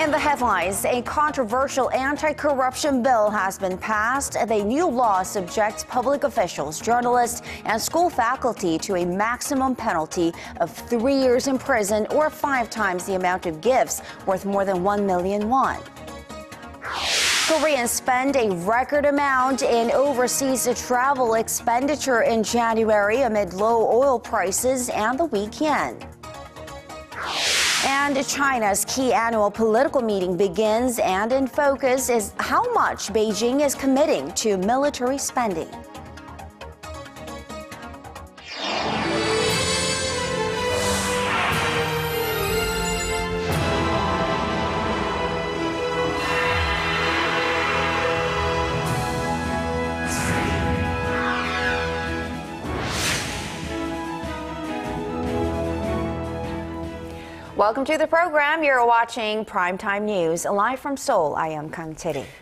In the headlines, a controversial anti-corruption bill has been passed. The new law subjects public officials, journalists, and school faculty to a maximum penalty of 3 years in prison or 5 times the amount of gifts worth more than 1 million won. Koreans spend a record amount in overseas travel expenditure in January amid low oil prices and the weak yen. And China's key annual political meeting begins, and in focus is how much Beijing is committing to military spending. Welcome to the program. You're watching Primetime News. Live from Seoul, I am Kang.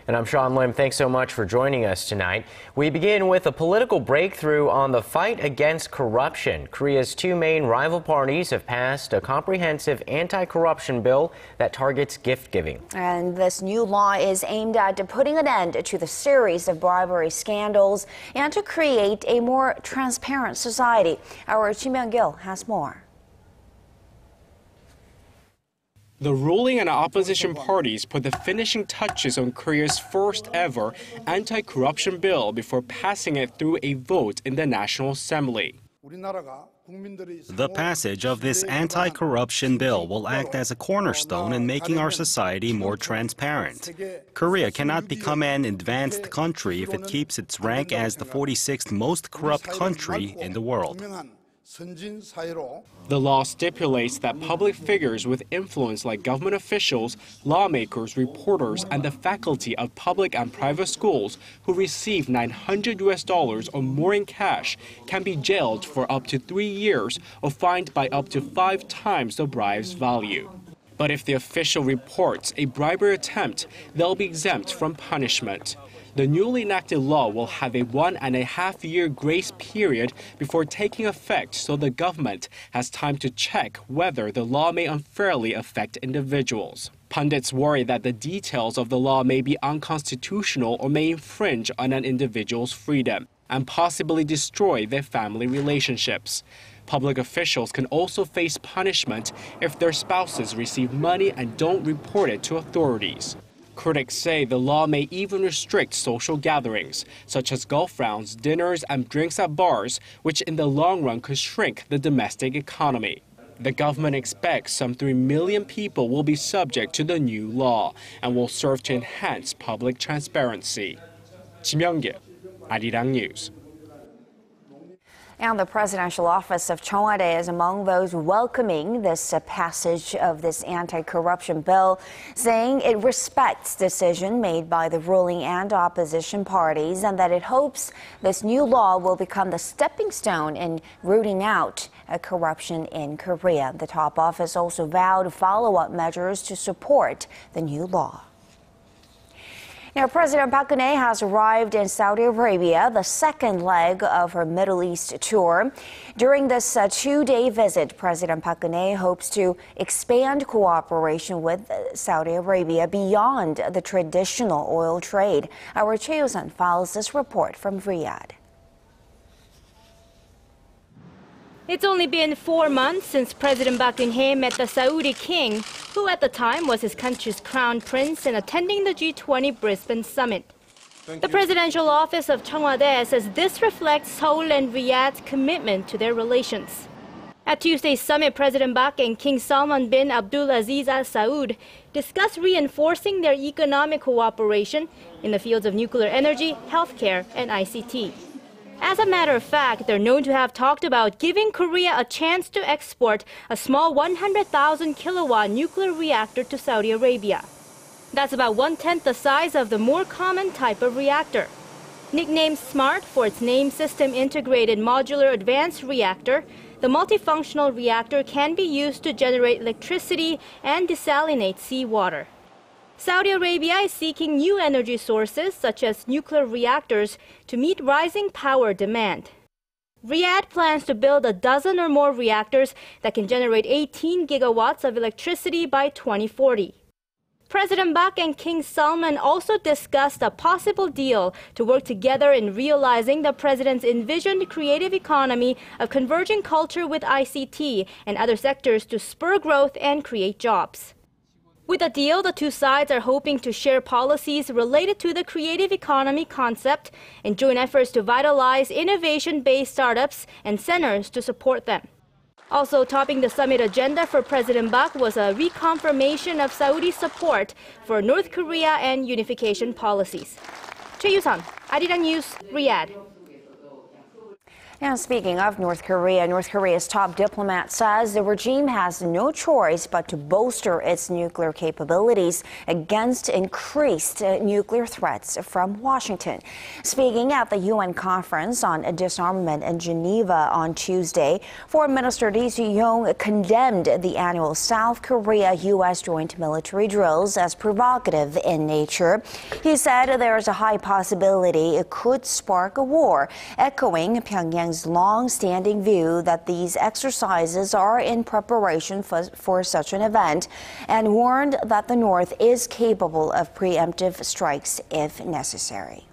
And I'm Sean Lim. Thanks so much for joining us tonight. We begin with a political breakthrough on the fight against corruption. Korea's two main rival parties have passed a comprehensive anti-corruption bill that targets gift-giving. And this new law is aimed at putting an end to the series of bribery scandals and to create a more transparent society. Our Kim Myung-gil has more. The ruling and opposition parties put the finishing touches on Korea's first-ever anti-corruption bill before passing it through a vote in the National Assembly. The passage of this anti-corruption bill will act as a cornerstone in making our society more transparent. Korea cannot become an advanced country if it keeps its rank as the 46th most corrupt country in the world. The law stipulates that public figures with influence like government officials, lawmakers, reporters, and the faculty of public and private schools who receive $900 or more in cash can be jailed for up to 3 years or fined by up to 5 times the bribe's value. But if the official reports a bribery attempt, they'll be exempt from punishment. The newly enacted law will have a 1.5-year grace period before taking effect, so the government has time to check whether the law may unfairly affect individuals. Pundits worry that the details of the law may be unconstitutional or may infringe on an individual's freedom and possibly destroy their family relationships. Public officials can also face punishment if their spouses receive money and don't report it to authorities. Critics say the law may even restrict social gatherings, such as golf rounds, dinners, and drinks at bars, which in the long run could shrink the domestic economy. The government expects some 3 million people will be subject to the new law and will serve to enhance public transparency. Kim Myung-gil, Arirang News. And the presidential office of Chery is among those welcoming this passage of this anti-corruption bill, saying it respects decision made by the ruling and opposition parties and that it hopes this new law will become the stepping stone in rooting out corruption in Korea. The top office also vowed follow-up measures to support the new law. Now, President Park Geun-hye has arrived in Saudi Arabia, the second leg of her Middle East tour. During this 2-day visit, President Park Geun-hye hopes to expand cooperation with Saudi Arabia beyond the traditional oil trade. Our Choi Yoo-sun files this report from Riyadh. It's only been 4 months since President Park Geun-hye met the Saudi king, who at the time was his country's crown prince and attending the G20 Brisbane summit. The presidential office of Chery says this reflects Seoul and Riyadh's commitment to their relations. At Tuesday's summit, President Park and King Salman bin Abdulaziz Al Saud discussed reinforcing their economic cooperation in the fields of nuclear energy, healthcare, and ICT. As a matter of fact, they're known to have talked about giving Korea a chance to export a small 100,000 kilowatt nuclear reactor to Saudi Arabia. That's about 1/10 the size of the more common type of reactor. Nicknamed SMART for its name System Integrated Modular Advanced Reactor, the multifunctional reactor can be used to generate electricity and desalinate seawater. Saudi Arabia is seeking new energy sources, such as nuclear reactors, to meet rising power demand. Riyadh plans to build a dozen or more reactors that can generate 18 gigawatts of electricity by 2040. President Bak and King Sherman also discussed a possible deal to work together in realizing the president's envisioned creative economy of converging culture with ICT and other sectors to spur growth and create jobs. With the deal, the two sides are hoping to share policies related to the creative economy concept and join efforts to vitalize innovation-based startups and centers to support them. Also topping the summit agenda for President Bak was a reconfirmation of Saudi support for North Korea and unification policies. Choi Yusan, Arirang News, Riyadh. Now, speaking of North Korea's top diplomat says the regime has no choice but to bolster its nuclear capabilities against increased nuclear threats from Washington. Speaking at the UN conference on disarmament in Geneva on Tuesday, Foreign Minister Lee Soo-yong condemned the annual South Korea-U.S. joint military drills as provocative in nature. He said there is a high possibility it could spark a war, echoing Pyongyang's long-standing view that these exercises are in preparation for such an event, and warned that the North is capable of preemptive strikes if necessary.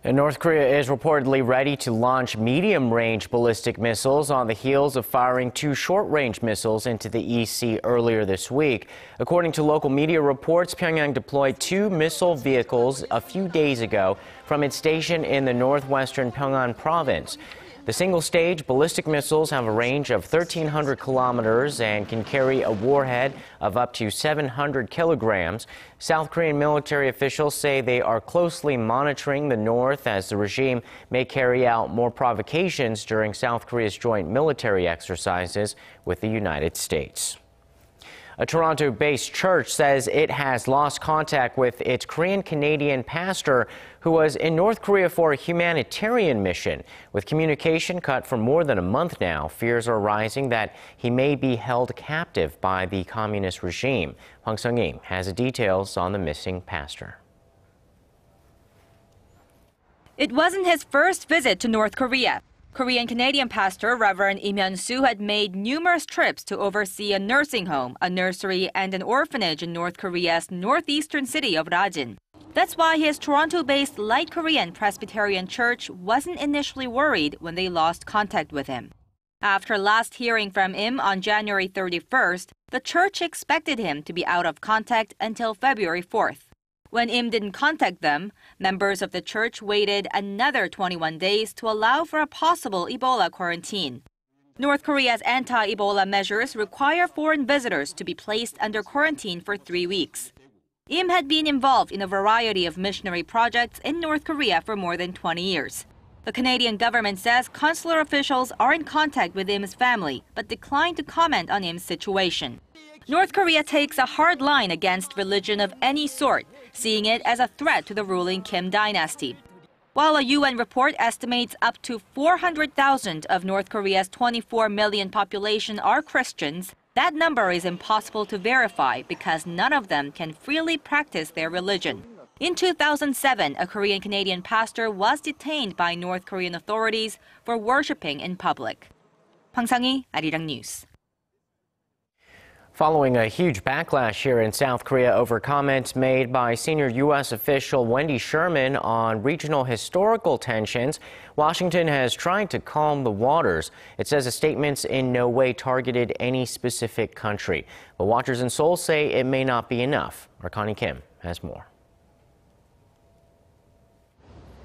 And North Korea is reportedly ready to launch medium-range ballistic missiles on the heels of firing 2 short-range missiles into the East Sea earlier this week. According to local media reports, Pyongyang deployed 2 missile vehicles a few days ago from its station in the northwestern Pyongan province. The single-stage ballistic missiles have a range of 1,300 kilometers and can carry a warhead of up to 700 kilograms. South Korean military officials say they are closely monitoring the North as the regime may carry out more provocations during South Korea's joint military exercises with the United States. A Toronto-based church says it has lost contact with its Korean-Canadian pastor who was in North Korea for a humanitarian mission. With communication cut for more than a month now, fears are rising that he may be held captive by the communist regime. Hwang Sung-im has the details on the missing pastor. It wasn't his first visit to North Korea. Korean-Canadian pastor Reverend Lee Hyun-soo had made numerous trips to oversee a nursing home, a nursery, and an orphanage in North Korea's northeastern city of Rajin. That's why his Toronto-based Light Korean Presbyterian Church wasn't initially worried when they lost contact with him. After last hearing from him on January 31st, the church expected him to be out of contact until February 4th. When Im didn't contact them, members of the church waited another 21 days to allow for a possible Ebola quarantine. North Korea's anti-Ebola measures require foreign visitors to be placed under quarantine for 3 weeks. Im had been involved in a variety of missionary projects in North Korea for more than 20 years. The Canadian government says consular officials are in contact with Im's family, but declined to comment on Im's situation. North Korea takes a hard line against religion of any sort, seeing it as a threat to the ruling Kim dynasty. While a UN report estimates up to 400,000 of North Korea's 24 million population are Christians, that number is impossible to verify because none of them can freely practice their religion. In 2007, a Korean-Canadian pastor was detained by North Korean authorities for worshipping in public. Hwang Sang-i, Arirang News. Following a huge backlash here in South Korea over comments made by senior U.S. official Wendy Sherman on regional historical tensions, Washington has tried to calm the waters. It says the statements in no way targeted any specific country. But watchers in Seoul say it may not be enough. Our Connie Kim has more.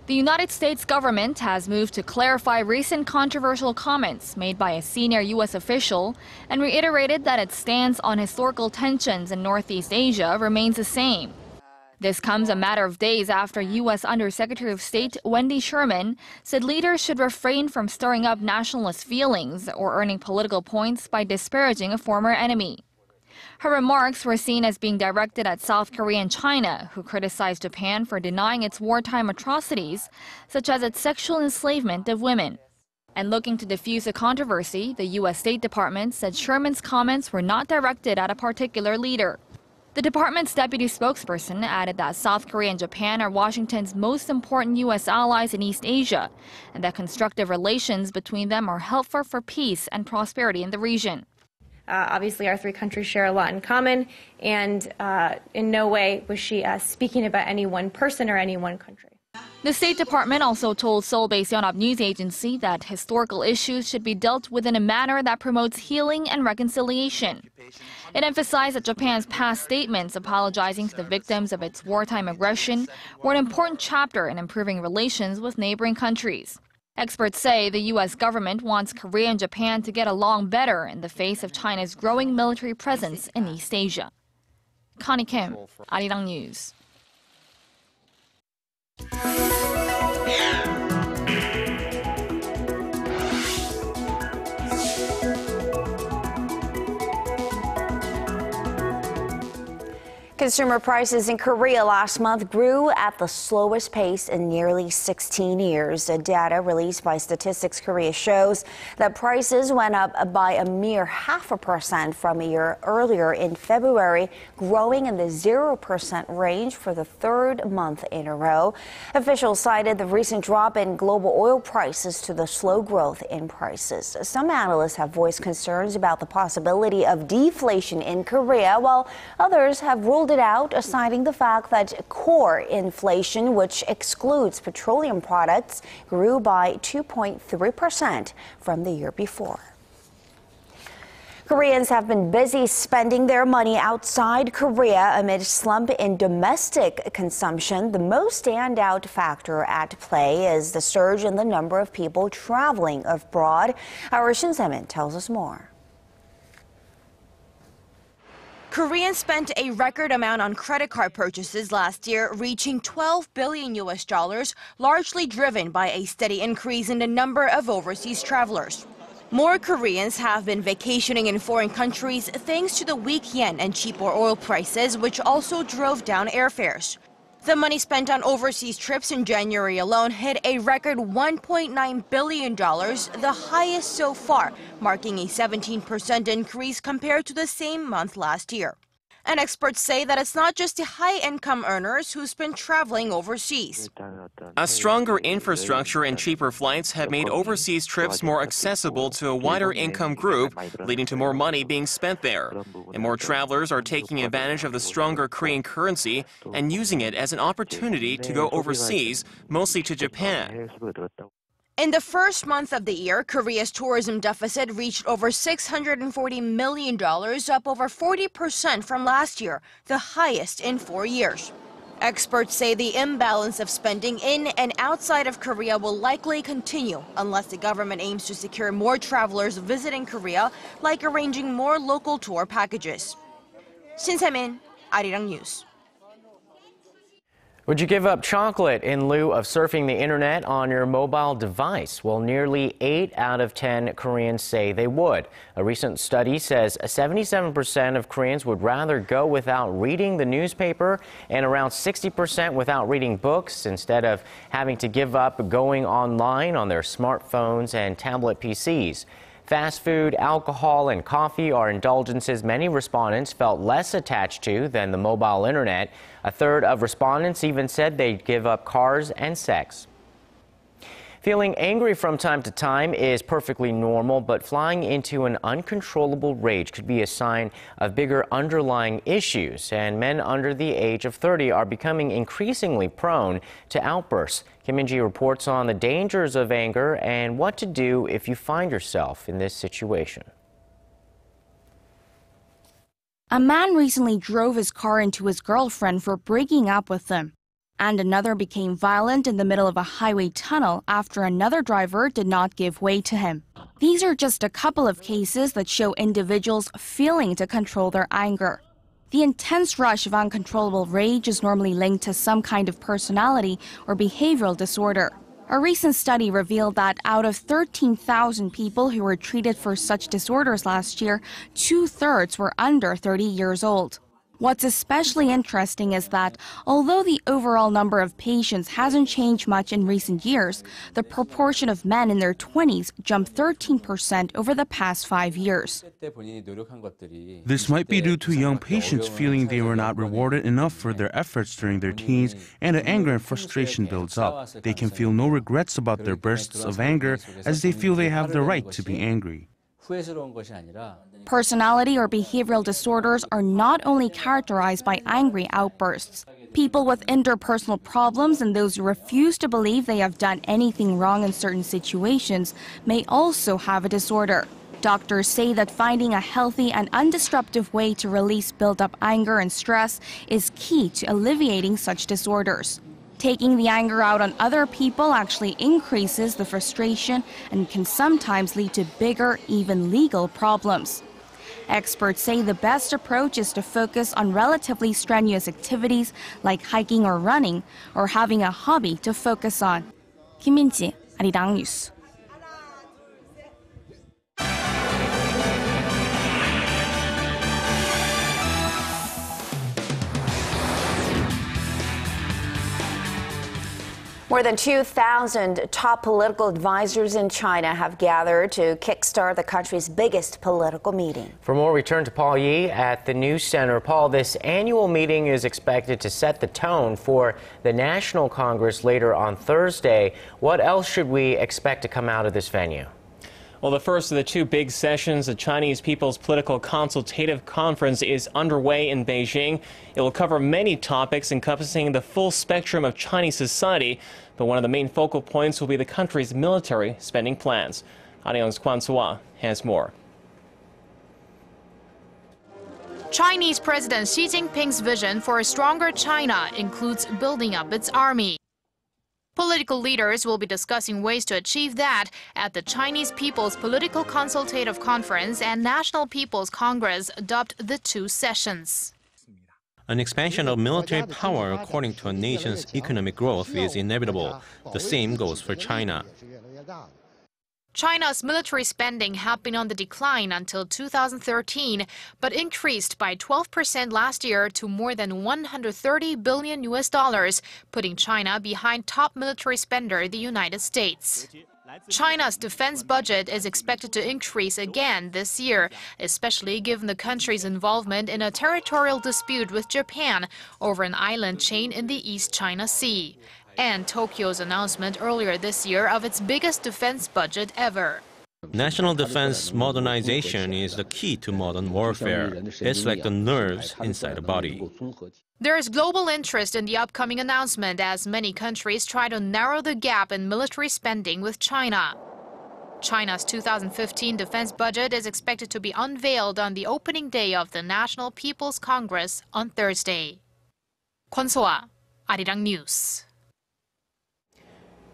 The United States government has moved to clarify recent controversial comments made by a senior U.S. official and reiterated that its stance on historical tensions in Northeast Asia remains the same. This comes a matter of days after U.S. Undersecretary of State Wendy Sherman said leaders should refrain from stirring up nationalist feelings or earning political points by disparaging a former enemy. Her remarks were seen as being directed at South Korea and China, who criticized Japan for denying its wartime atrocities, such as its sexual enslavement of women. And looking to diffuse the controversy, the U.S. State Department said Sherman's comments were not directed at a particular leader. The department's deputy spokesperson added that South Korea and Japan are Washington's most important U.S. allies in East Asia, and that constructive relations between them are helpful for peace and prosperity in the region. Obviously, our three countries share a lot in common, and in no way was she speaking about any one person or any one country. The State Department also told Seoul-based Yonhap News Agency that historical issues should be dealt with in a manner that promotes healing and reconciliation. It emphasized that Japan's past statements apologizing to the victims of its wartime aggression were an important chapter in improving relations with neighboring countries. Experts say the U.S. government wants Korea and Japan to get along better in the face of China's growing military presence in East Asia. Connie Kim, Arirang News. Consumer prices in Korea last month grew at the slowest pace in nearly 16 years. Data released by Statistics Korea shows that prices went up by a mere 0.5% from a year earlier in February, growing in the 0% range for the third month in a row. Officials cited the recent drop in global oil prices to the slow growth in prices. Some analysts have voiced concerns about the possibility of deflation in Korea, while others have ruled it out, citing the fact that core inflation, which excludes petroleum products, grew by 2.3% from the year before. Koreans have been busy spending their money outside Korea amid slump in domestic consumption. The most standout factor at play is the surge in the number of people traveling abroad. Our Sherman tells us more. Koreans spent a record amount on credit card purchases last year, reaching $12 billion, largely driven by a steady increase in the number of overseas travelers. More Koreans have been vacationing in foreign countries thanks to the weak yen and cheaper oil prices, which also drove down airfares. The money spent on overseas trips in January alone hit a record $1.9 billion, the highest so far, marking a 17% increase compared to the same month last year. And experts say that it's not just the high-income earners who's been traveling overseas. A stronger infrastructure and cheaper flights have made overseas trips more accessible to a wider income group, leading to more money being spent there. And more travelers are taking advantage of the stronger Korean currency and using it as an opportunity to go overseas, mostly to Japan. In the first month of the year, Korea's tourism deficit reached over $640 million, up over 40% from last year, the highest in 4 years. Experts say the imbalance of spending in and outside of Korea will likely continue unless the government aims to secure more travelers visiting Korea, like arranging more local tour packages. Shin Se-min, Arirang News. Would you give up chocolate in lieu of surfing the internet on your mobile device? Well, nearly 8 out of 10 Koreans say they would. A recent study says 77% of Koreans would rather go without reading the newspaper and around 60% without reading books instead of having to give up going online on their smartphones and tablet PCs. Fast food, alcohol, and coffee are indulgences many respondents felt less attached to than the mobile internet. A third of respondents even said they'd give up cars and sex. Feeling angry from time to time is perfectly normal, but flying into an uncontrollable rage could be a sign of bigger underlying issues, and men under the age of 30 are becoming increasingly prone to outbursts. Kim Min-ji reports on the dangers of anger and what to do if you find yourself in this situation. A man recently drove his car into his girlfriend for breaking up with them. And another became violent in the middle of a highway tunnel after another driver did not give way to him. These are just a couple of cases that show individuals failing to control their anger. The intense rush of uncontrollable rage is normally linked to some kind of personality or behavioral disorder. A recent study revealed that out of 13,000 people who were treated for such disorders last year, 2/3 were under 30 years old. What's especially interesting is that although the overall number of patients hasn't changed much in recent years, the proportion of men in their 20s jumped 13% over the past 5 years. This might be due to young patients feeling they were not rewarded enough for their efforts during their teens, and the anger and frustration builds up. They can feel no regrets about their bursts of anger as they feel they have the right to be angry. Personality or behavioral disorders are not only characterized by angry outbursts. People with interpersonal problems and those who refuse to believe they have done anything wrong in certain situations may also have a disorder. Doctors say that finding a healthy and undisruptive way to release built-up anger and stress is key to alleviating such disorders. Taking the anger out on other people actually increases the frustration and can sometimes lead to bigger, even legal problems. Experts say the best approach is to focus on relatively strenuous activities like hiking or running, or having a hobby to focus on. Kim Min-ji, Arirang News. More than 2,000 top political advisors in China have gathered to kickstart the country's biggest political meeting. For more, we turn to Paul Yi at the News Center. Paul, this annual meeting is expected to set the tone for the National Congress later on Thursday. What else should we expect to come out of this venue? Well, the first of the two big sessions, the Chinese People's Political Consultative Conference, is underway in Beijing. It will cover many topics encompassing the full spectrum of Chinese society, but one of the main focal points will be the country's military spending plans. Arirang's Kwan Suwa has more. Chinese President Xi Jinping's vision for a stronger China includes building up its army. Political leaders will be discussing ways to achieve that at the Chinese People's Political Consultative Conference and National People's Congress, dubbed the two sessions. An expansion of military power according to a nation's economic growth is inevitable. The same goes for China. China's military spending had been on the decline until 2013, but increased by 12% last year to more than $130 billion, putting China behind top military spender, the United States. China's defense budget is expected to increase again this year, especially given the country's involvement in a territorial dispute with Japan over an island chain in the East China Sea, and Tokyo's announcement earlier this year of its biggest defense budget ever. National defense modernization is the key to modern warfare. It's like the nerves inside the body. There is global interest in the upcoming announcement as many countries try to narrow the gap in military spending with China. China's 2015 defense budget is expected to be unveiled on the opening day of the National People's Congress on Thursday. Kwon So-ah, Arirang News.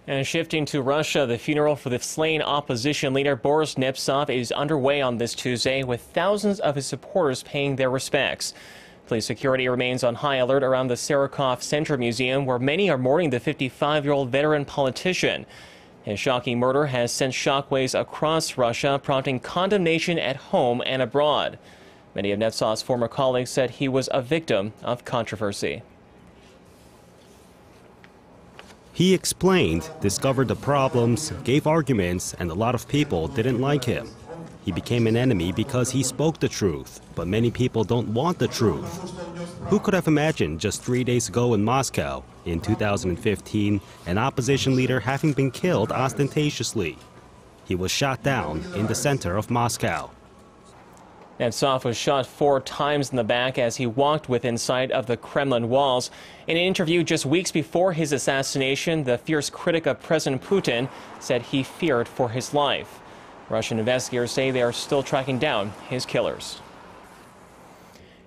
And shifting to Russia, the funeral for the slain opposition leader Boris Nemtsov is underway on this Tuesday, with thousands of his supporters paying their respects. Police security remains on high alert around the Serikov Center Museum, where many are mourning the 55-year-old veteran politician. His shocking murder has sent shockwaves across Russia, prompting condemnation at home and abroad. Many of Nemtsov's former colleagues said he was a victim of controversy. He explained, discovered the problems, gave arguments, and a lot of people didn't like him. He became an enemy because he spoke the truth, but many people don't want the truth. Who could have imagined just 3 days ago in Moscow, in 2015, an opposition leader having been killed ostentatiously? He was shot down in the center of Moscow. Nemtsov was shot 4 times in the back as he walked within sight of the Kremlin walls. In an interview just weeks before his assassination, the fierce critic of President Putin said he feared for his life. Russian investigators say they are still tracking down his killers.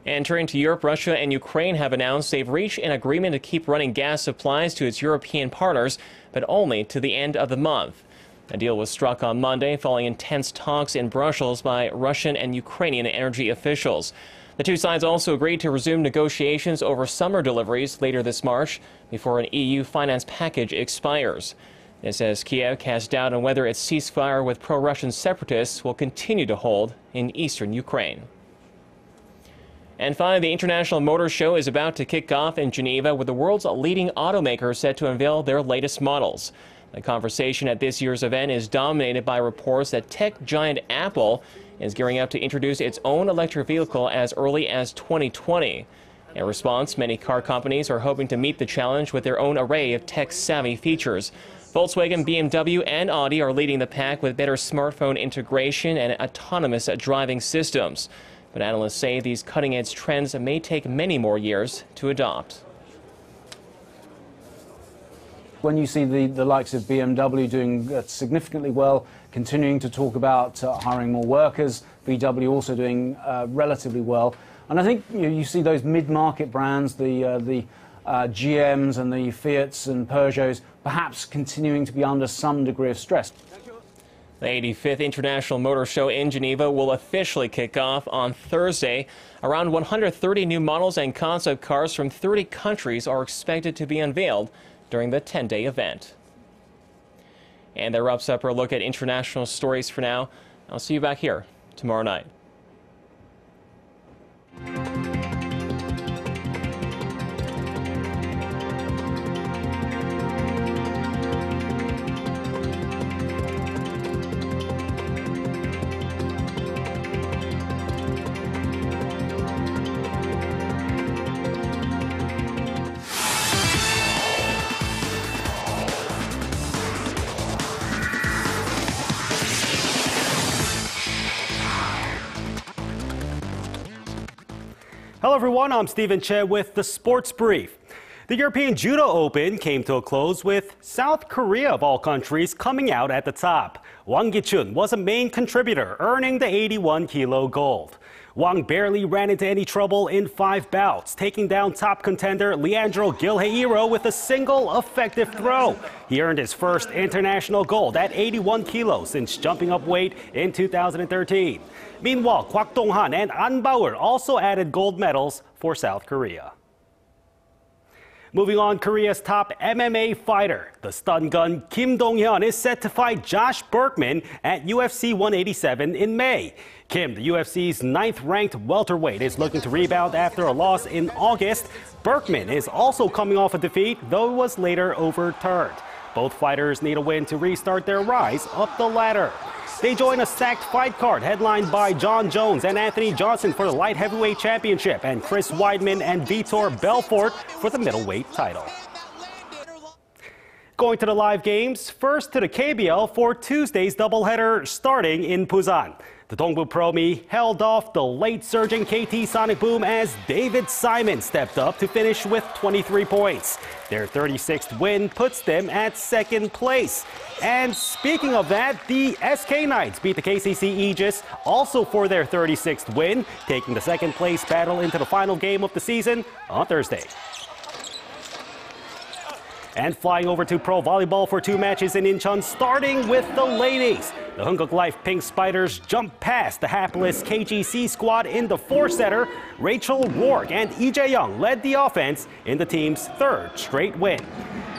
And turning to Europe, Russia and Ukraine have announced they've reached an agreement to keep running gas supplies to its European partners, but only to the end of the month. A deal was struck on Monday following intense talks in Brussels by Russian and Ukrainian energy officials. The two sides also agreed to resume negotiations over summer deliveries later this March before an EU finance package expires. This as Kiev casts doubt on whether its ceasefire with pro-Russian separatists will continue to hold in eastern Ukraine. And finally, the International Motor Show is about to kick off in Geneva, with the world's leading automakers set to unveil their latest models. The conversation at this year's event is dominated by reports that tech giant Apple is gearing up to introduce its own electric vehicle as early as 2020. In response, many car companies are hoping to meet the challenge with their own array of tech-savvy features. Volkswagen, BMW, and Audi are leading the pack with better smartphone integration and autonomous driving systems. But analysts say these cutting-edge trends may take many more years to adopt. When you see the likes of BMW doing significantly well, continuing to talk about hiring more workers, VW also doing relatively well. And I think you see those mid-market brands, the GMs and the Fiats and Peugeots, perhaps continuing to be under some degree of stress. The 85th International Motor Show in Geneva will officially kick off on Thursday. Around 130 new models and concept cars from 30 countries are expected to be unveiled during the 10-day event. And that wraps up our look at international stories for now. I'll see you back here tomorrow night. Hello everyone, I'm Stephen Che with the Sports Brief. The European Judo Open came to a close with South Korea of all countries coming out at the top. Wang Gi-chun was a main contributor, earning the 81-kilo gold. Wang barely ran into any trouble in 5 bouts, taking down top contender Leandro Gilheiro with a single effective throw. He earned his first international gold at 81 kilos since jumping up weight in 2013. Meanwhile, Kwak Dong-han and An Bauer also added gold medals for South Korea. Moving on, Korea's top MMA fighter, the stun gun Kim Dong-hyun, is set to fight Josh Berkman at UFC 187 in May. Kim, the UFC's 9th-ranked welterweight, is looking to rebound after a loss in August. Berkman is also coming off a defeat, though it was later overturned. Both fighters need a win to restart their rise up the ladder. They join a stacked fight card headlined by John Jones and Anthony Johnson for the light heavyweight championship and Chris Weidman and Vitor Belfort for the middleweight title. Going to the live games, first to the KBL for Tuesday's doubleheader starting in Busan. The Dongbu Promi held off the late surging KT Sonic Boom as David Simon stepped up to finish with 23 points. Their 36th win puts them at 2nd place. And speaking of that, the SK Knights beat the KCC Aegis also for their 36th win, taking the 2nd place battle into the final game of the season on Thursday. And flying over to pro volleyball for 2 matches in Incheon, starting with the ladies. The Hunguk Life Pink Spiders jumped past the hapless KGC squad in the 4-setter. Rachel Rourke and Lee Jae-young led the offense in the team's 3rd straight win.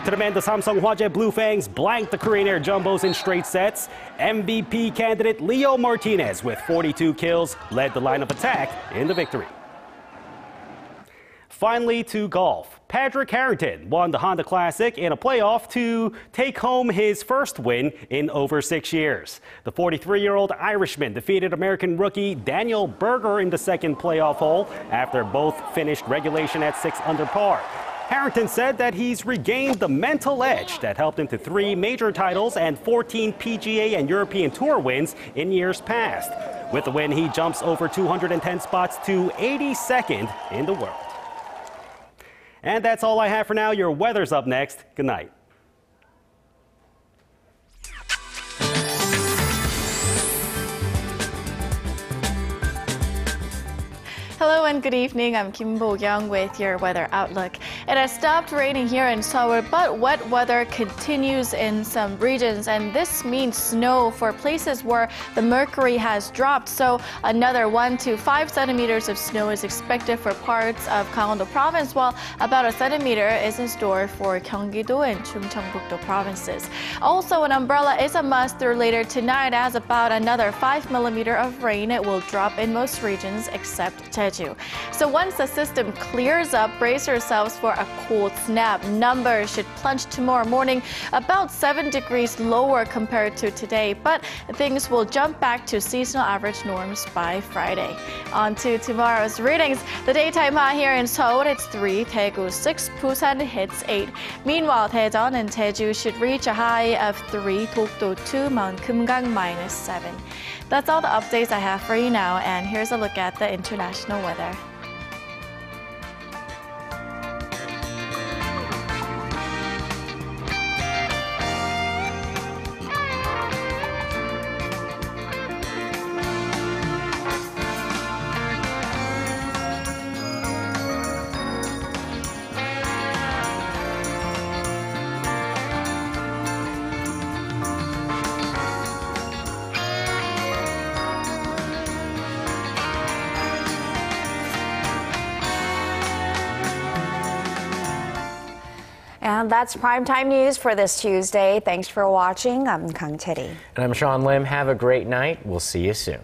To the men, the Samsung Hwajae Blue Fangs blanked the Korean Air Jumbos in straight sets. MVP candidate Leo Martinez with 42 kills led the line of attack in the victory. Finally, to golf. Patrick Harrington won the Honda Classic in a playoff to take home his first win in over 6 years. The 43-year-old Irishman defeated American rookie Daniel Berger in the 2nd playoff hole after both finished regulation at 6 under par. Harrington said that he's regained the mental edge that helped him to 3 major titles and 14 PGA and European Tour wins in years past. With the win, he jumps over 210 spots to 82nd in the world. And that's all I have for now. Your weather's up next. Good night. Hello and good evening. I'm Kim Bo-young with your weather outlook. It has stopped raining here in Seoul, but wet weather continues in some regions, and this means snow for places where the mercury has dropped. So another 1 to 5 centimeters of snow is expected for parts of Gangwon-do province, while about 1 centimeter is in store for Gyeonggi-do and Chungcheongbuk-do provinces. Also, an umbrella is a must through later tonight, as about another 5 millimeters of rain will drop in most regions except Jeju. So once the system clears up, brace yourselves for a cold snap. Numbers should plunge tomorrow morning about 7 degrees lower compared to today, but things will jump back to seasonal average norms by Friday. On to tomorrow's readings. The daytime high here in Seoul, it's 3, Daegu 6, Busan hits 8. Meanwhile, Daejeon and Jeju should reach a high of 3, Dokdo 2, Mount Kumgang -7. That's all the updates I have for you now, and here's a look at the international weather. And that's primetime news for this Tuesday. Thanks for watching. I'm Kang, Chery. And I'm Sean Lim. Have a great night. We'll see you soon.